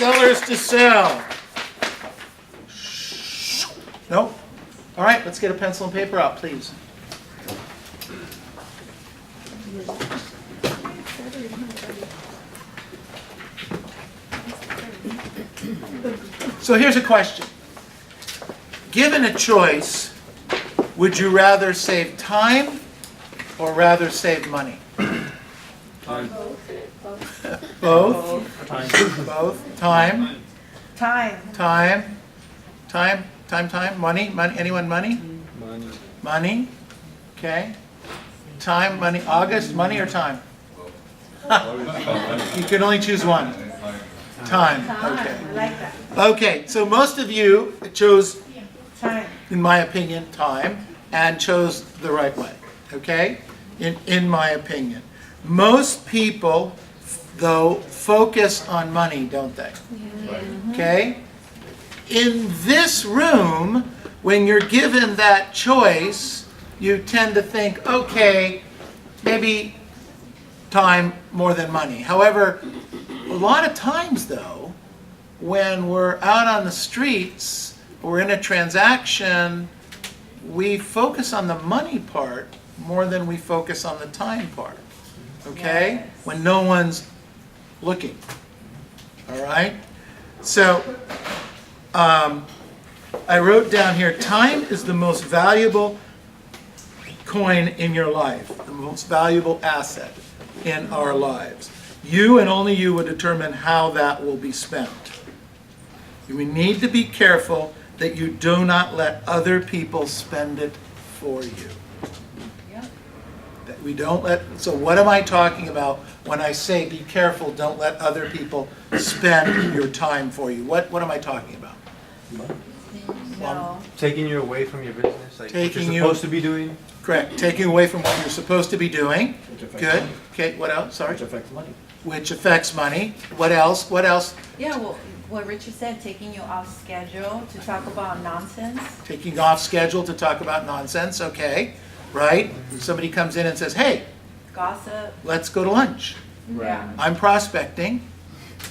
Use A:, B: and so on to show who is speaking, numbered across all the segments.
A: Sellers to sell. Nope. All right, let's get a pencil and paper out, please. So here's a question. Given a choice, would you rather save time or rather save money?
B: Time.
A: Both?
B: Time.
A: Both? Time?
C: Time.
A: Time? Time? Money? Money? Anyone money?
B: Money.
A: Money? Okay. Time, money. August, money or time? You can only choose one. Time. Okay.
C: I like that.
A: Okay, so most of you chose,
C: Time.
A: in my opinion, time, and chose the right way, okay? In my opinion. Most people, though, focus on money, don't they? Okay? In this room, when you're given that choice, you tend to think, okay, maybe time more than money. However, a lot of times, though, when we're out on the streets, we're in a transaction, we focus on the money part more than we focus on the time part, okay?
C: Yes.
A: When no one's looking, all right? So, I wrote down here, time is the most valuable coin in your life, the most valuable asset in our lives. You and only you will determine how that will be spent. We need to be careful that you do not let other people spend it for you.
C: Yep.
A: That we don't let, so what am I talking about when I say be careful, don't let other people spend your time for you? What am I talking about?
C: No.
B: Taking you away from your business, like what
A: Taking
B: you're
A: you-
B: supposed to be doing.
A: Correct, taking away from what you're supposed to be doing.
D: Which affects
A: Good,
D: money.
A: okay, what else, sorry?
D: Which affects money.
A: Which affects money. What else, what else?
C: Yeah, well, what Richard said, taking you off schedule to talk about nonsense.
A: Taking off schedule to talk about nonsense, okay, right? Somebody comes in and says, hey,
C: Gossip.
A: let's go to lunch.
C: Yeah.
A: I'm prospecting,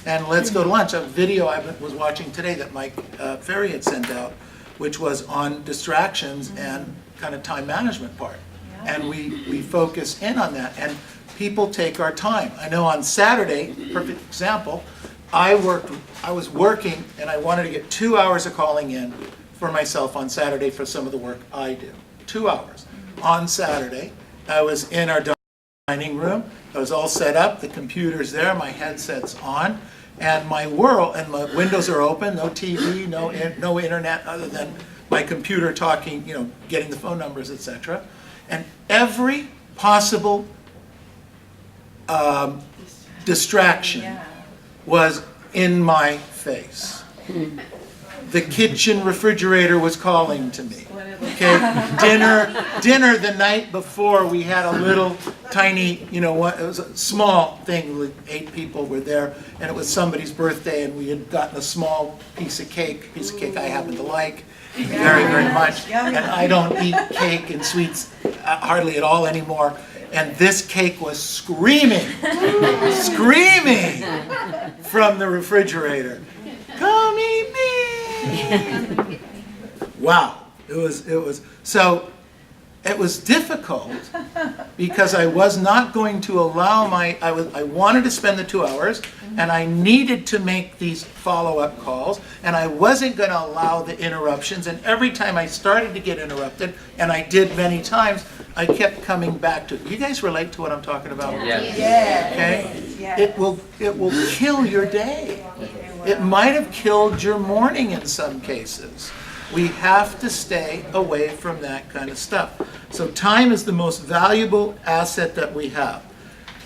A: and let's go to lunch. A video I was watching today that Mike Ferry had sent out, which was on distractions and kind of time management part.
C: Yeah.
A: And we focus in on that, and people take our time. I know on Saturday, perfect example, I was working, and I wanted to get 2 hours of calling in for myself on Saturday for some of the work I do. 2 hours. On Saturday, I was in our dining room. I was all set up, the computer's there, my headset's on, and my windows are open, no TV, no internet other than my computer talking, getting the phone numbers, etc. And every possible distraction
C: Yeah.
A: was in my face. The kitchen refrigerator was calling to me. Okay, dinner the night before, we had a little tiny, it was a small thing, like 8 people were there, and it was somebody's birthday, and we had gotten a small piece of cake I happen to like very, very much, and I don't eat cake and sweets hardly at all anymore, and this cake was screaming from the refrigerator, come eat me! Wow. It was difficult because I was not going to allow I wanted to spend the 2 hours, and I needed to make these follow-up calls, and I wasn't going to allow the interruptions, and every time I started to get interrupted, and I did many times, I kept coming back to it. You guys relate to what I'm talking about?
B: Yeah.
C: Yeah.
A: Okay?
C: Yeah.
A: It will kill your day. It might have killed your morning in some cases. We have to stay away from that kind of stuff. So time is the most valuable asset that we have.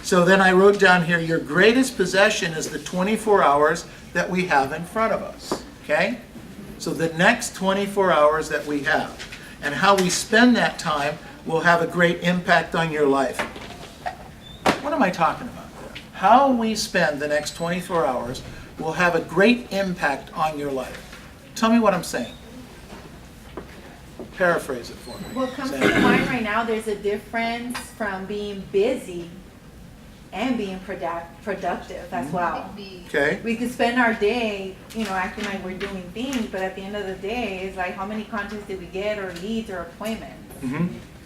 A: So then I wrote down here, your greatest possession is the 24 hours that we have in front of us, okay? So the next 24 hours that we have, and how we spend that time will have a great impact on your life. What am I talking about there? How we spend the next 24 hours will have a great impact on your life. Tell me what I'm saying. Paraphrase it for me.
C: What comes
A: Say
C: to
A: it.
C: mind right now, there's a difference from being busy and being productive as well.
A: Okay?
C: We could spend our day, acting like we're doing things, but at the end of the day, it's like, how many contacts did we get, or leads, or appointments?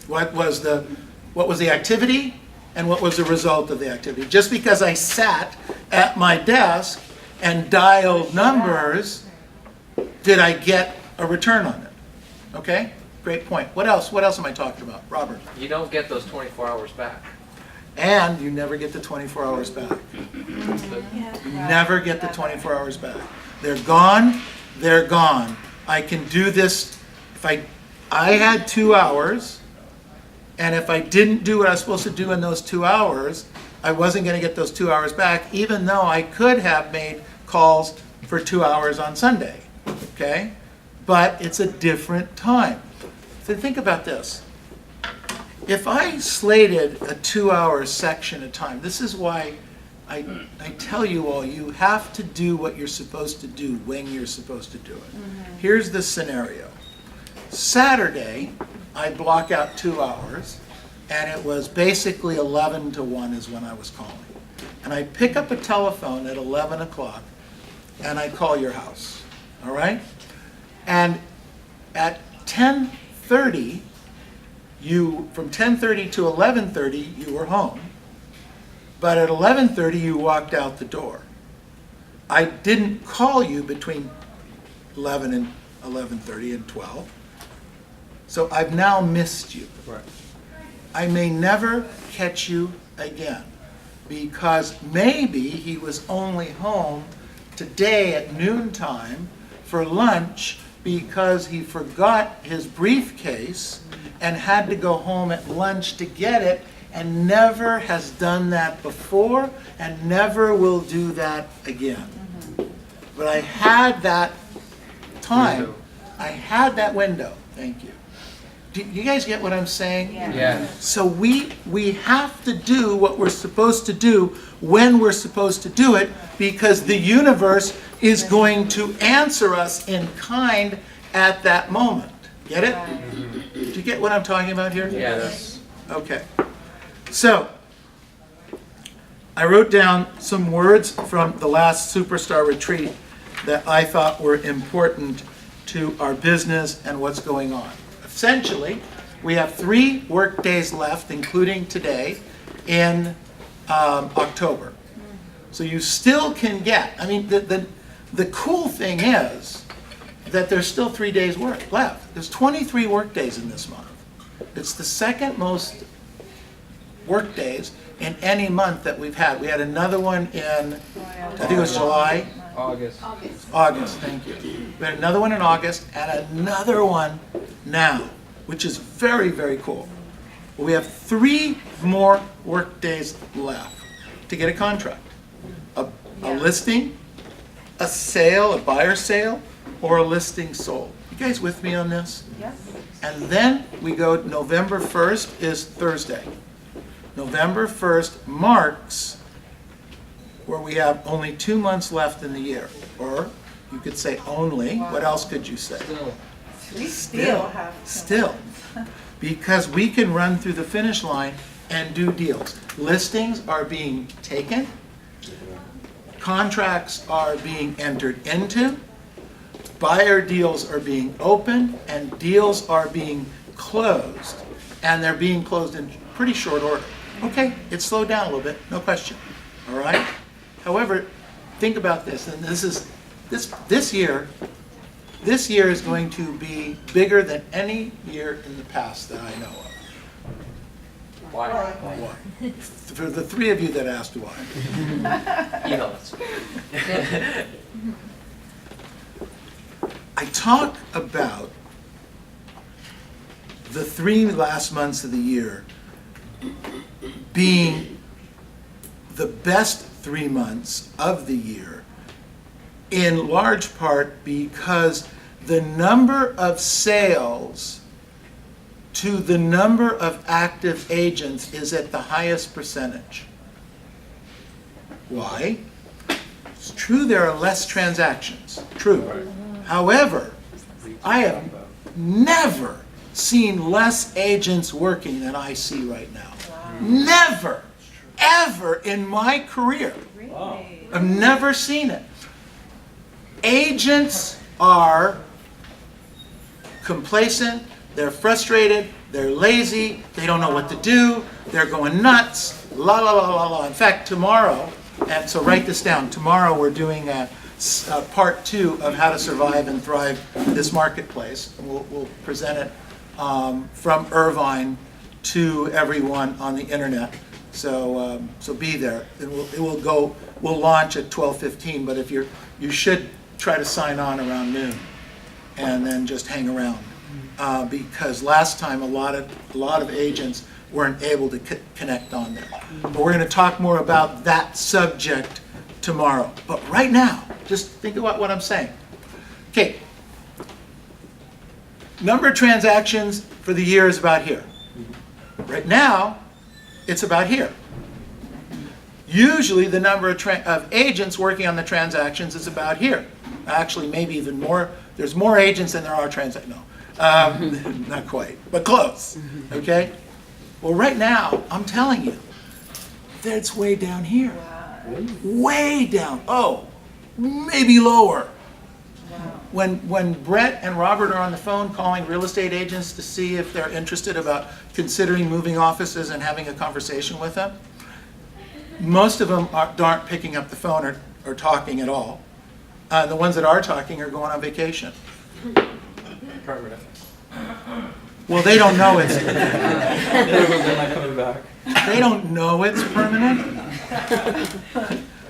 A: What was the activity, and what was the result of the activity? Just because I sat at my desk and dialed numbers, did I get a return on it? Okay? Great point. What else? What else am I talking about? Robert?
D: You don't get those 24 hours back.
A: And you never get the 24 hours back. You never get the 24 hours back. They're gone, they're gone. I can do this, if I had 2 hours, and if I didn't do what I was supposed to do in those 2 hours, I wasn't gonna get those 2 hours back, even though I could have made calls for 2 hours on Sunday, okay? But it's a different time. So think about this. If I slated a 2-hour section of time, this is why I tell you all, you have to do what you're supposed to do when you're supposed to do it. Here's the scenario. Saturday, I block out 2 hours, and it was basically 11 to 1 is when I was calling. And I pick up a telephone at 11 o'clock, and I call your house, all right? And at 10:30, from 10:30 to 11:30, you were home. But at 11:30, you walked out the door. I didn't call you between 11 and 11:30 and 12. So I've now missed you.
B: Right.
A: I may never catch you again, because maybe he was only home today at noontime for lunch because he forgot his briefcase and had to go home at lunch to get it, and never has done that before and never will do that again. But I had that time,
B: Window.
A: I had that window, thank you. Do you guys get what I'm saying?
C: Yeah.
D: Yeah.
A: So we have to do what we're supposed to do when we're supposed to do it, because the universe is going to answer us in kind at that moment. Get it? Do you get what I'm talking about here?
D: Yes.
A: Okay. So, I wrote down some words from the last Superstar Retreat that I thought were important to our business and what's going on. Essentially, we have 3 work days left, including today, in October. So you still can get, the cool thing is that there's still 3 days work left. There's 23 work days in this month. It's the second most work days in any month that we've had. We had another one in, I think it was July.
D: August.
A: August, thank you. We had another one in August and another one now, which is very, very cool. We have 3 more work days left to get a contract. A listing, a sale, a buyer sale, or a listing sold. You guys with me on this?
C: Yes.
A: And then we go, November 1st is Thursday. November 1st marks where we have only 2 months left in the year. Or you could say only, what else could you say?
D: Still.
C: We still have.
A: Still. Because we can run through the finish line and do deals. Listings are being taken. Contracts are being entered into. Buyer deals are being opened, and deals are being closed. And they're being closed in pretty short order. Okay, it slowed down a little bit, no question. All right? However, think about this, and this year is going to be bigger than any year in the past that I know of.
D: Why?
A: Why? For the 3 of you that asked why.
D: You know us.
A: I talk about the 3 last months of the year being the best 3 months of the year, in large part because the number of sales to the number of active agents is at the highest percentage. Why? It's true there are less transactions, true. However, I have never seen less agents working than I see right now. Never, ever in my career.
C: Really?
A: I've never seen it. Agents are complacent, they're frustrated, they're lazy, they don't know what to do, they're going nuts, la la la la la. In fact, tomorrow, and so write this down, tomorrow we're doing a part 2 of how to survive and thrive this marketplace. We'll present it from Irvine to everyone on the internet. So be there. We'll launch at 12:15. But if you should try to sign on around noon, and then just hang around because last time a lot of agents weren't able to connect on there. But we're going to talk more about that subject tomorrow. But right now, just think about what I'm saying. Okay. Number of transactions for the year is about here. Right now, it's about here. Usually the number of agents working on the transactions is about here. Actually, maybe even more. There's more agents than there are transactions. No, not quite, but close. Okay? Well, right now, I'm telling you, that's way down here. Way down. Oh, maybe lower. When Brett and Robert are on the phone calling real estate agents to see if they're interested about considering moving offices and having a conversation with them, most of them aren't picking up the phone or talking at all. The ones that are talking are going on vacation.
B: Permanent.
A: Well, they don't know it's
B: They're not coming back.
A: they don't know it's permanent.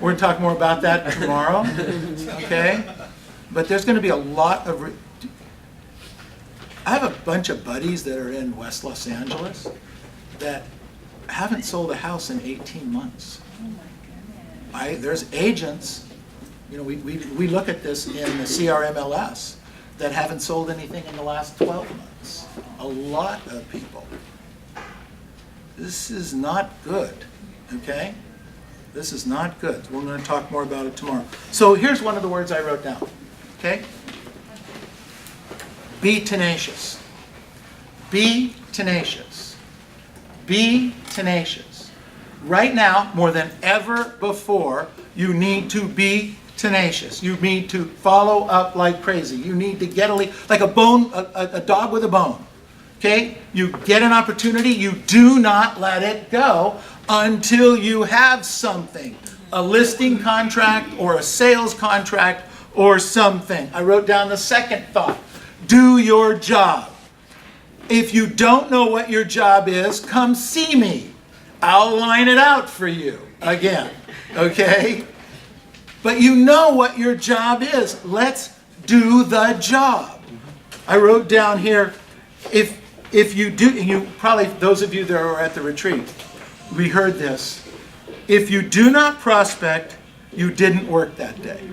A: We're going to talk more about that tomorrow. Okay? But there's going to be a lot of... I have a bunch of buddies that are in West Los Angeles that haven't sold a house in 18 months.
C: Oh my goodness.
A: There's agents, we look at this in the CRMLS, that haven't sold anything in the last 12 months. A lot of people. This is not good, okay? This is not good. We're going to talk more about it tomorrow. So here's one of the words I wrote down, okay? Be tenacious. Be tenacious. Be tenacious. Right now, more than ever before, you need to be tenacious. You need to follow up like crazy. You need to get like a bone, a dog with a bone. Okay? You get an opportunity, you do not let it go until you have something. A listing contract or a sales contract or something. I wrote down the second thought. Do your job. If you don't know what your job is, come see me. I'll line it out for you again. Okay? But you know what your job is. Let's do the job. I wrote down here, if you do, you probably, those of you that were at the retreat, we heard this. If you do not prospect, you didn't work that day.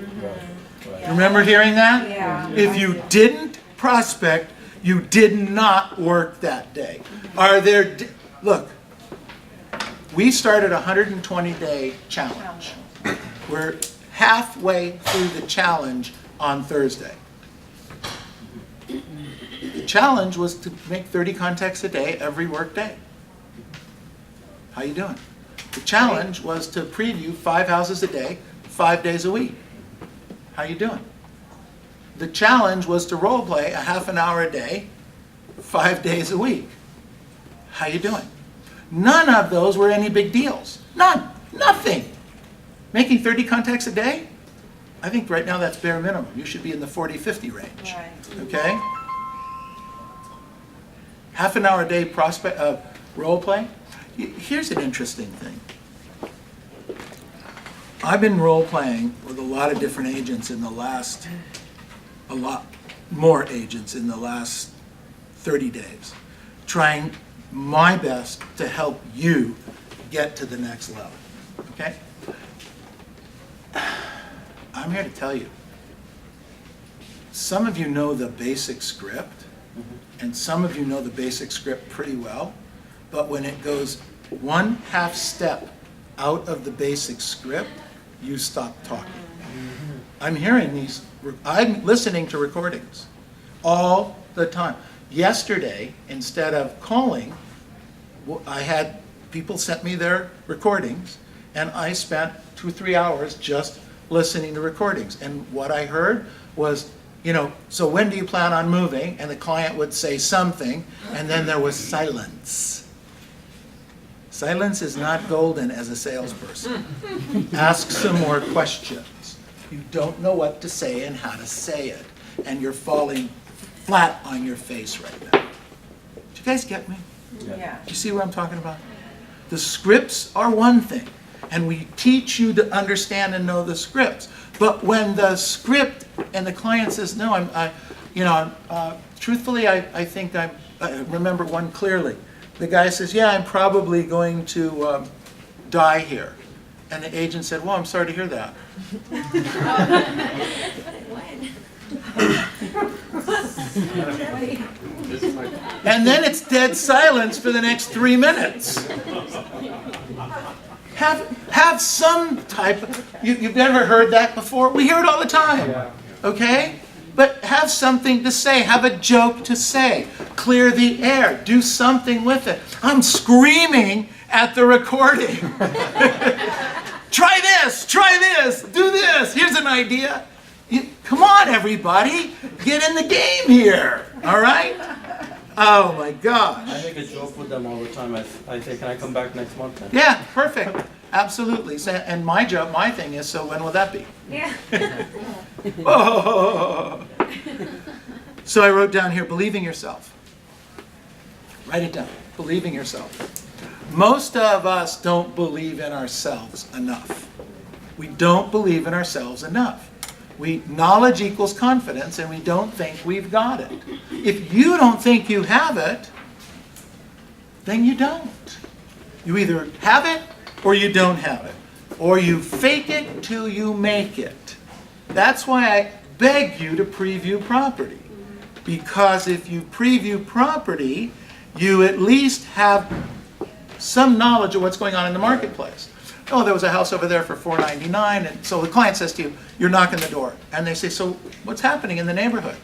A: Remember hearing that?
C: Yeah.
A: If you didn't prospect, you did not work that day. Look, we started a 120-day challenge. We're halfway through the challenge on Thursday. The challenge was to make 30 contacts a day every work day. How you doing? The challenge was to preview 5 houses a day, 5 days a week. How you doing? The challenge was to role play a half an hour a day, 5 days a week. How you doing? None of those were any big deals. None. Nothing. Making 30 contacts a day? I think right now that's bare minimum. You should be in the 40, 50 range.
C: Right.
A: Okay? Half an hour a day role play. Here's an interesting thing. I've been role playing with a lot of different agents in the last, a lot more agents in the last 30 days, trying my best to help you get to the next level. Okay? I'm here to tell you, some of you know the basic script, and some of you know the basic script pretty well, but when it goes one half step out of the basic script, you stop talking. I'm hearing these, I'm listening to recordings all the time. Yesterday, instead of calling, I had people sent me their recordings, and I spent 2 or 3 hours just listening to recordings. And what I heard was, so when do you plan on moving? And the client would say something, and then there was silence. Silence is not golden as a salesperson. Ask some more questions. You don't know what to say and how to say it, and you're falling flat on your face right now. Do you guys get me?
C: Yeah.
A: Do you see what I'm talking about? The scripts are one thing, and we teach you to understand and know the scripts. But when the script and the client says, no, truthfully, I think I remember one clearly. The guy says, yeah, I'm probably going to die here. And the agent said, well, I'm sorry to hear that. And then it's dead silence for the next 3 minutes. Have some type you've never heard that before? We hear it all the time. Okay? But have something to say. Have a joke to say. Clear the air. Do something with it. I'm screaming at the recording. Try this, do this. Here's an idea. Come on, everybody. Get in the game here. All right? Oh, my God.
B: I make a joke with them all the time. I say, can I come back next month then?
A: Yeah, perfect. Absolutely. And my thing is, so when will that be?
C: Yeah.
A: Oh. So I wrote down here, believing yourself. Write it down. Believing yourself. Most of us don't believe in ourselves enough. We don't believe in ourselves enough. Knowledge equals confidence, and we don't think we've got it. If you don't think you have it, then you don't. You either have it or you don't have it. Or you fake it till you make it. That's why I beg you to preview property. Because if you preview property, you at least have some knowledge of what's going on in the marketplace. Oh, there was a house over there for $499, and so the client says to you, you're knocking the door. And they say, so what's happening in the neighborhood?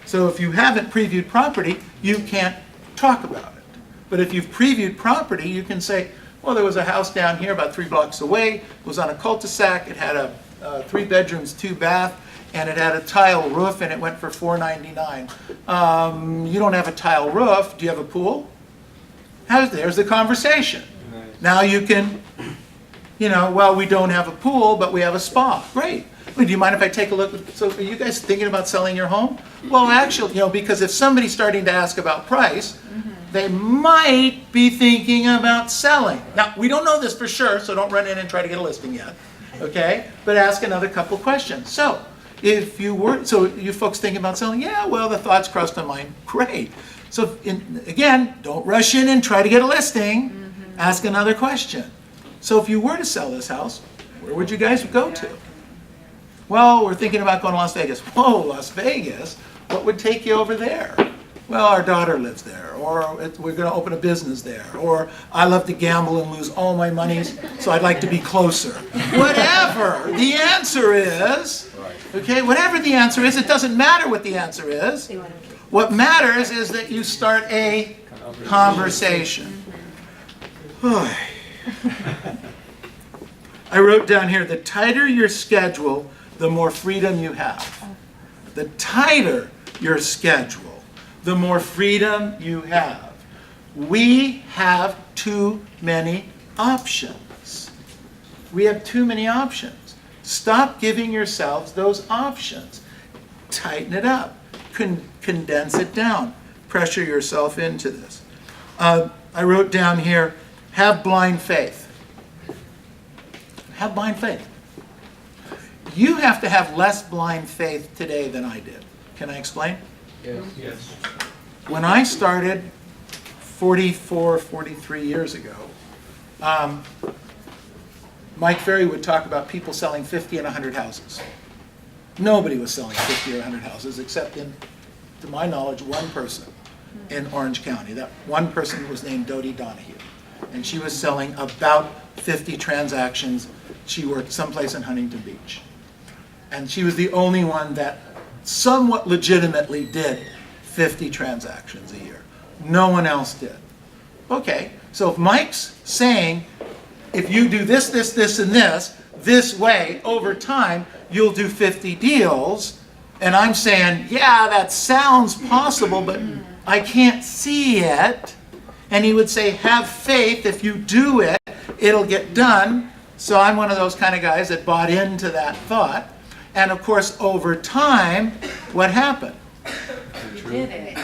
A: So if you haven't previewed property, you can't talk about it. But if you've previewed property, you can say, well, there was a house down here about 3 blocks away. It was on a cul-de-sac. It had a 3 bedrooms, 2 bath, and it had a tile roof, and it went for $499. You don't have a tile roof. Do you have a pool? There's the conversation.
B: Nice.
A: Now you can, well, we don't have a pool, but we have a spa. Great. Well, do you mind if I take a look? So are you guys thinking about selling your home? Well, actually, because if somebody's starting to ask about price, they might be thinking about selling. Now, we don't know this for sure, so don't run in and try to get a listing yet. Okay? But ask another couple questions. So, you folks thinking about selling? Yeah, well, the thoughts crossed my mind. Great. So, again, don't rush in and try to get a listing. Ask another question. So if you were to sell this house, where would you guys go to? Well, we're thinking about going to Las Vegas. Whoa, Las Vegas? What would take you over there? Well, our daughter lives there, or we're going to open a business there, or I love to gamble and lose all my monies, so I'd like to be closer. Whatever the answer is, okay, whatever the answer is, it doesn't matter what the answer is. What matters is that you start a conversation. I wrote down here, the tighter your schedule, the more freedom you have. The tighter your schedule, the more freedom you have. We have too many options. We have too many options. Stop giving yourselves those options. Tighten it up. Condense it down. Pressure yourself into this. I wrote down here, have blind faith. Have blind faith. You have to have less blind faith today than I did. Can I explain?
B: Yes.
A: When I started 44, 43 years ago, Mike Ferry would talk about people selling 50 and 100 houses. Nobody was selling 50 or 100 houses except, to my knowledge, one person in Orange County. That one person was named Dodie Donahue. And she was selling about 50 transactions. She worked someplace in Huntington Beach. And she was the only one that somewhat legitimately did 50 transactions a year. No one else did. Okay, So if Mike's saying, if you do this, this, this, and this way, over time, you'll do 50 deals, and I'm saying, yeah, that sounds possible, but I can't see it. And he would say, have faith, if you do it, it'll get done. So I'm one of those kind of guys that bought into that thought. And of course, over time, what happened?
C: You did it.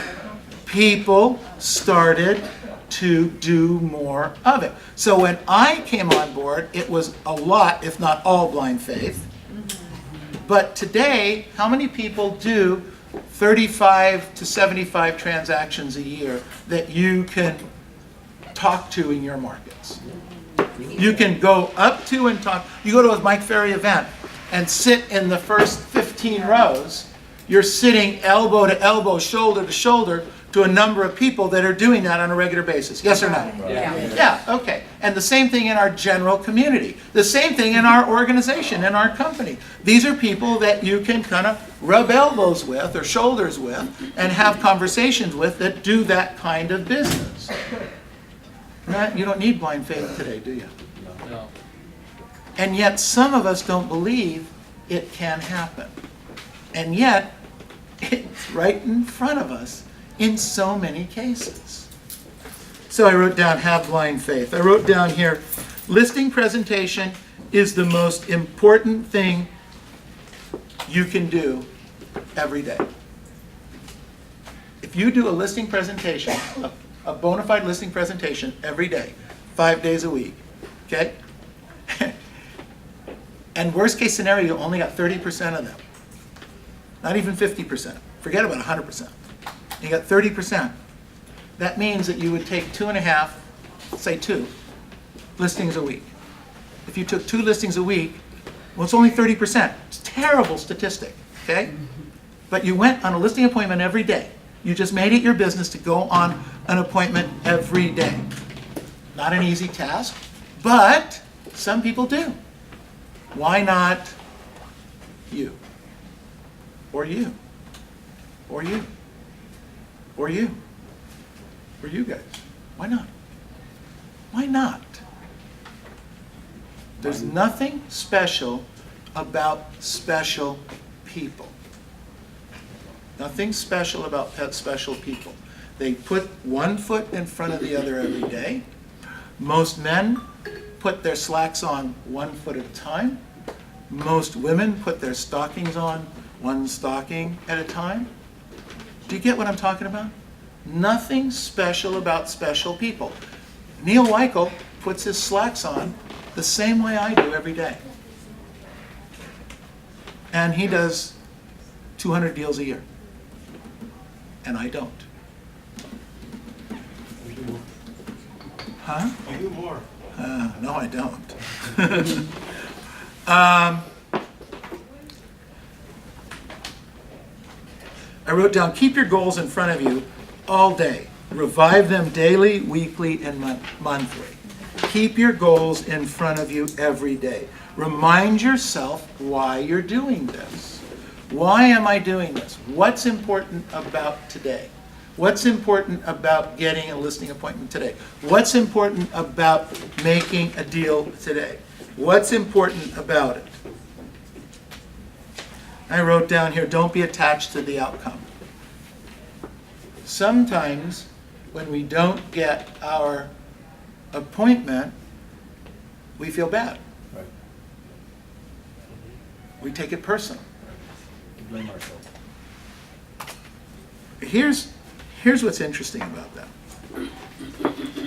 A: People started to do more of it. So when I came on board, it was a lot, if not all, blind faith. But today, how many people do 35 to 75 transactions a year that you can talk to in your markets? You can go up to and talk. You go to a Mike Ferry event and sit in the first 15 rows. You're sitting elbow to elbow, shoulder to shoulder to a number of people that are doing that on a regular basis. Yes or no? Yeah, okay. And the same thing in our general community. The same thing in our organization, in our company. These are people that you can kind of rub elbows with or shoulders with and have conversations with that do that kind of business. You don't need blind faith today, do you?
D: No.
A: And yet some of us don't believe it can happen. And yet it's right in front of us in so many cases. So I wrote down, have blind faith. I wrote down here, listing presentation is the most important thing you can do every day. If you do a listing presentation, a bona fide listing presentation every day, 5 days a week, okay? And worst case scenario, you only got 30% of them. Not even 50%. Forget about 100%. You got 30%. That means that you would take 2.5, say 2, listings a week. If you took 2 listings a week, well, it's only 30%. It's a terrible statistic, okay? But you went on a listing appointment every day. You just made it your business to go on an appointment every day. Not an easy task, but some people do. Why not you? Or you? Or you? Or you? Or you guys? Why not? Why not? There's nothing special about special people. Nothing special about special people. They put one foot in front of the other every day. Most men put their slacks on 1 foot at a time. Most women put their stockings on 1 stocking at a time. Do you get what I'm talking about? Nothing special about special people. Neil Weichel puts his slacks on the same way I do every day. And he does 200 deals a year. And I don't. Huh?
E: I do more.
A: No, I don't. I wrote down, keep your goals in front of you all day. Revive them daily, weekly, and monthly. Keep your goals in front of you every day. Remind yourself why you're doing this. Why am I doing this? What's important about today? What's important about getting a listing appointment today? What's important about making a deal today? What's important about it? I wrote down here, don't be attached to the outcome. Sometimes when we don't get our appointment, we feel bad.
B: Right.
A: We take it personal.
B: We blame ourselves.
A: Here's what's interesting about that.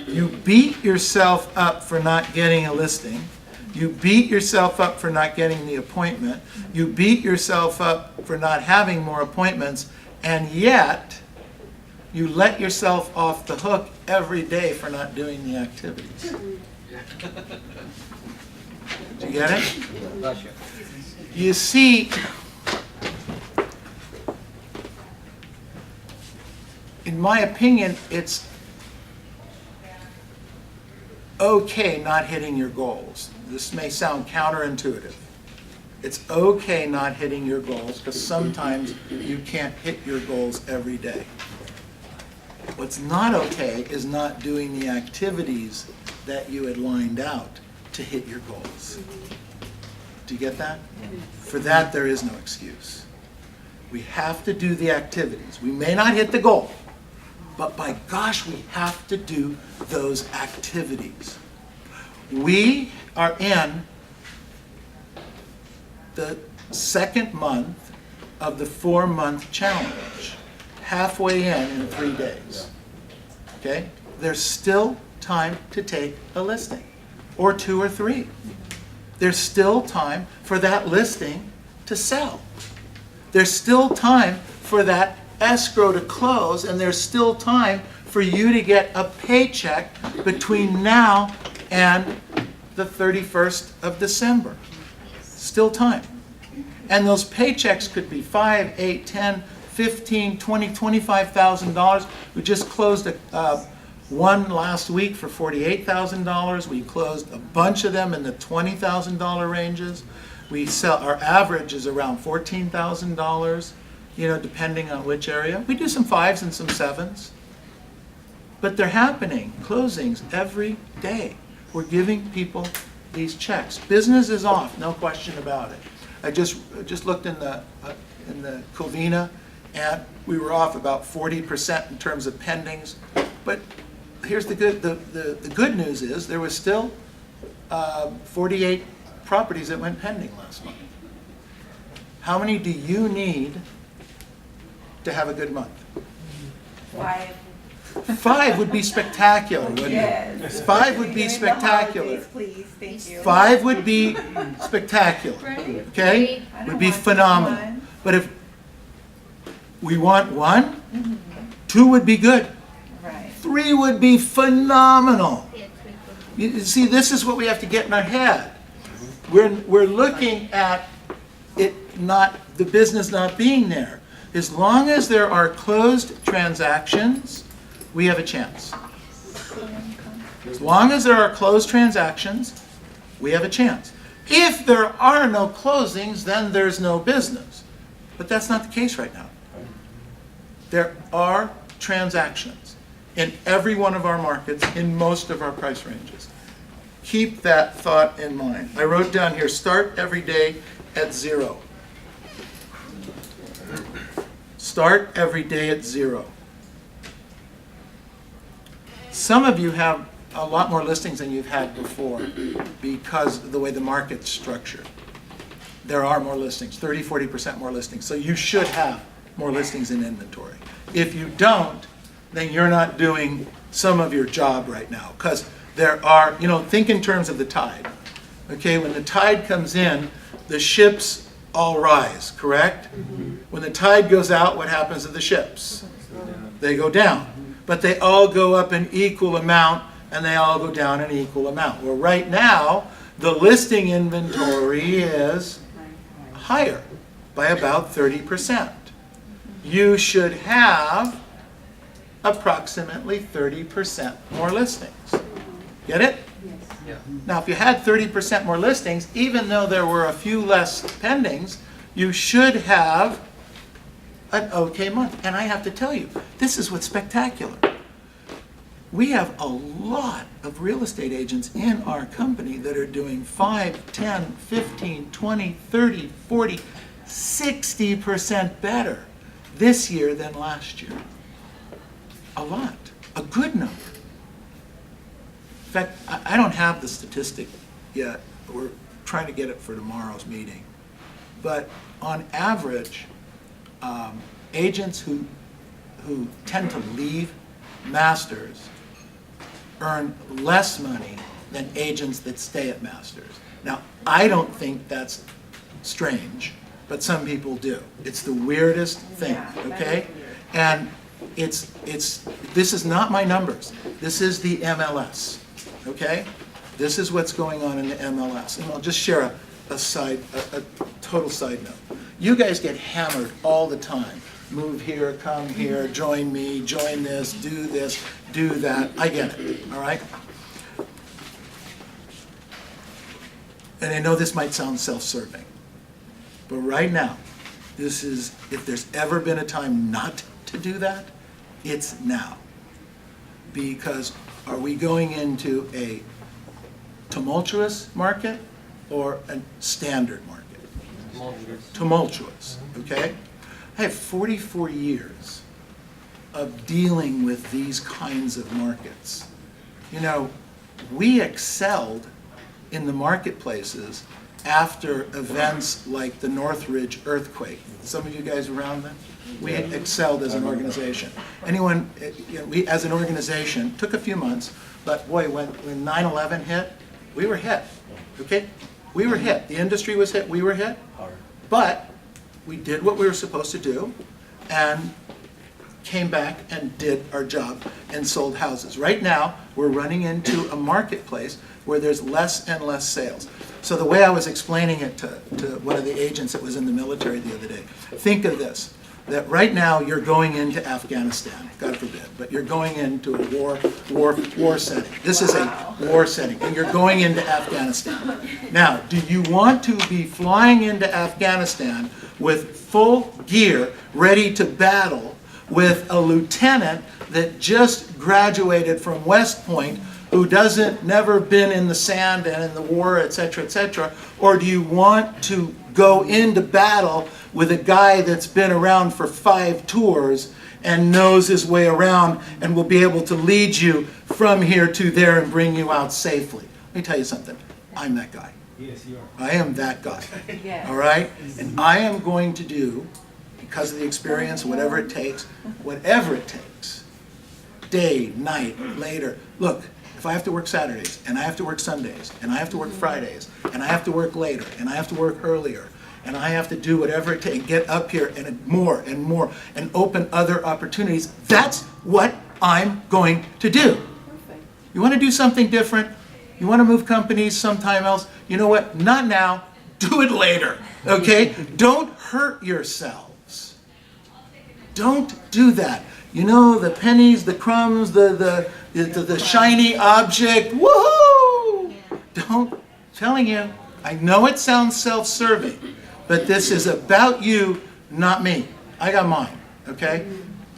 A: You beat yourself up for not getting a listing. You beat yourself up for not getting the appointment. You beat yourself up for not having more appointments, and yet you let yourself off the hook every day for not doing the activities. Do you get it?
D: Bless you.
A: You see, in my opinion, it's okay not hitting your goals. This may sound counterintuitive. It's okay not hitting your goals because sometimes you can't hit your goals every day. What's not okay is not doing the activities that you had lined out to hit your goals. Do you get that? For that, there is no excuse. We have to do the activities. We may not hit the goal, but by gosh, we have to do those activities. We are in the second month of the 4-month challenge, halfway in 3 days. Okay? There's still time to take a listing, or 2 or 3. There's still time for that listing to sell. There's still time for that escrow to close, and there's still time for you to get a paycheck between now and the 31st of December. Still time. And those paychecks could be $5, $8, $10, $15, $20, $25,000. We just closed one last week for $48,000. We closed a bunch of them in the $20,000 ranges. We sell, our average is around $14,000, depending on which area. We do some 5s and some 7s. But they're happening, closings every day. We're giving people these checks. Business is off, no question about it. I just looked in the Covina, and we were off about 40% in terms of pendings. But here's the good news is there was still 48 properties that went pending last month. How many do you need to have a good month?
C: 5.
A: 5 would be spectacular, wouldn't it?
C: Yes.
A: 5 would be
C: During the
A: spectacular.
C: holidays, please, thank you.
A: 5 would be spectacular, okay?
C: I don't
A: Would be
C: want
A: phenomenal.
C: one.
A: But if we want 1, 2 would be good.
C: Right.
A: 3 would be phenomenal. You see, this is what we have to get in our head. We're looking at it not, the business not being there. As long as there are closed transactions, we have a chance. As long as there are closed transactions, we have a chance. If there are no closings, then there's no business. But that's not the case right now. There are transactions in every one of our markets, in most of our price ranges. Keep that thought in mind. I wrote down here, start every day at 0. Start every day at 0. Some of you have a lot more listings than you've had before because of the way the market's structured. There are more listings, 30, 40% more listings. So you should have more listings in inventory. If you don't, then you're not doing some of your job right now. Because there are, think in terms of the tide. Okay, when the tide comes in, the ships all rise, correct? When the tide goes out, what happens to the ships? They go down. But they all go up an equal amount, and they all go down an equal amount. Well, right now, the listing inventory is higher by about 30%. You should have approximately 30% more listings. Get it?
D: Yeah.
A: Now, if you had 30% more listings, even though there were a few less pendings, you should have an okay month. And I have to tell you, this is what's spectacular. We have a lot of real estate agents in our company that are doing 5, 10, 15, 20, 30, 40, 60% better this year than last year. A lot. A good number. In fact, I don't have the statistic yet. We're trying to get it for tomorrow's meeting. But on average, agents who tend to leave Masters earn less money than agents that stay at Masters. Now, I don't think that's strange, but some people do. It's the weirdest thing,
C: Yeah, that
A: okay?
C: is weird.
A: And this is not my numbers. This is the MLS, okay? This is what's going on in the MLS. And I'll just share a total side note. You guys get hammered all the time. Move here, come here, join me, join this, do that. I get it, all right? And I know this might sound self-serving, but right now, this is, if there's ever been a time not to do that, it's now. Because are we going into a tumultuous market or a standard market? Tumultuous, okay? I have 44 years of dealing with these kinds of markets. You know, we excelled in the marketplaces after events like the Northridge earthquake. Some of you guys around then? We excelled as an organization. Anyone, you know, we as an organization took a few months, but boy, when 9/11 hit, we were hit, okay? We were hit. The industry was hit, we were hit.
B: Hard.
A: But we did what we were supposed to do and came back and did our job and sold houses. Right now, we're running into a marketplace where there's less and less sales. So the way I was explaining it to one of the agents that was in the military the other day, think of this, that right now you're going into Afghanistan, God forbid, but you're going into a war setting. This is a war setting, and you're going into Afghanistan. Now, do you want to be flying into Afghanistan with full gear, ready to battle with a lieutenant that just graduated from West Point, who never been in the sand and in the war, et cetera, or do you want to go into battle with a guy that's been around for 5 tours and knows his way around and will be able to lead you from here to there and bring you out safely? Let me tell you something. I'm that guy.
E: Yes, you are.
A: I am that guy.
C: Yes.
A: All right? And I am going to do, because of the experience, whatever it takes, day, night, later. Look, if I have to work Saturdays, and I have to work Sundays, and I have to work Fridays, and I have to work later, and I have to work earlier, and I have to do whatever it takes, and get up here and more, and open other opportunities, that's what I'm going to do. You want to do something different? You want to move companies sometime else? You know what? Not now. Do it later, okay? Don't hurt yourselves. Don't do that. You know, the pennies, the crumbs, the shiny object, woohoo! Don't, telling you, I know it sounds self-serving, but this is about you, not me. I got mine, okay?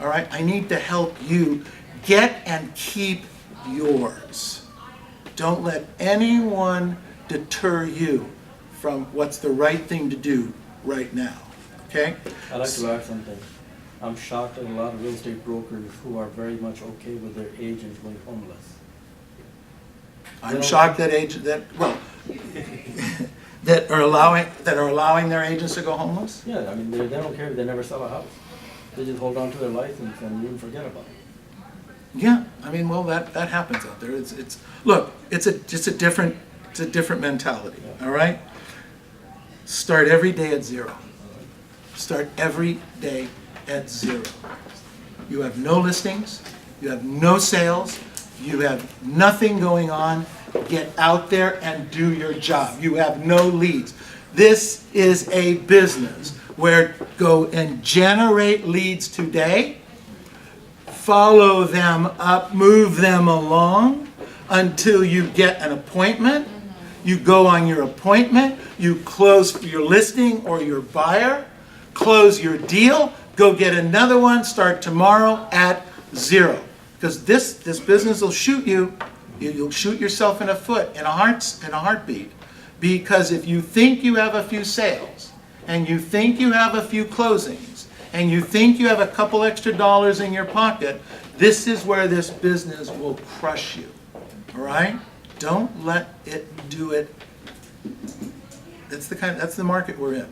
A: All right, I need to help you get and keep yours. Don't let anyone deter you from what's the right thing to do right now, okay?
B: I'd like to add something. I'm shocked at a lot of real estate brokers who are very much okay with their agents going homeless.
A: I'm shocked that that are allowing their agents to go homeless.
B: Yeah, I mean, they don't care if they never sell a house. They just hold on to their license and even forget about it.
A: Yeah, I mean, well, that happens out there. Look, it's a different mentality. All right. Start every day at 0. Start every day at 0. You have no listings. You have no sales. You have nothing going on. Get out there and do your job. You have no leads. This is a business where go and generate leads today, follow them up, move them along until you get an appointment. You go on your appointment, you close your listing or your buyer, close your deal, go get another one, start tomorrow at 0. Because this business will shoot you. You'll shoot yourself in the foot in a heartbeat. Because if you think you have a few sales, and you think you have a few closings, and you think you have a couple extra dollars in your pocket, this is where this business will crush you. All right? Don't let it do it. That's the market we're in.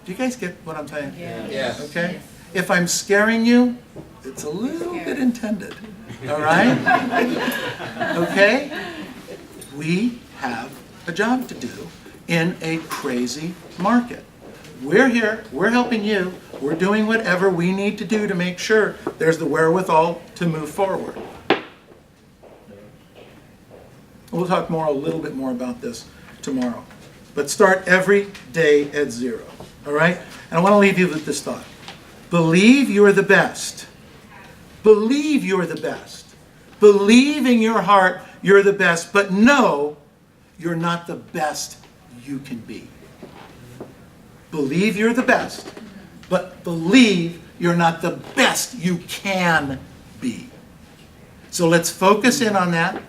A: Do you guys get what I'm saying?
C: Yeah.
D: Yes.
A: Okay? If I'm scaring you, it's a little bit intended. All right? Okay? We have a job to do in a crazy market. We're here, we're helping you, we're doing whatever we need to do to make sure there's the wherewithal to move forward. We'll talk a little bit more about this tomorrow. But start every day at 0. All right? And I want to leave you with this thought. Believe you're the best. Believe you're the best. Believe in your heart you're the best, but know you're not the best you can be. Believe you're the best, but believe you're not the best you can be. So let's focus in on that.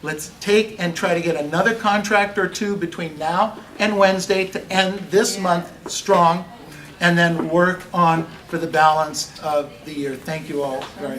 A: Let's take and try to get another contract or two between now and Wednesday to end this month strong, and then work on for the balance of the year. Thank you all very much.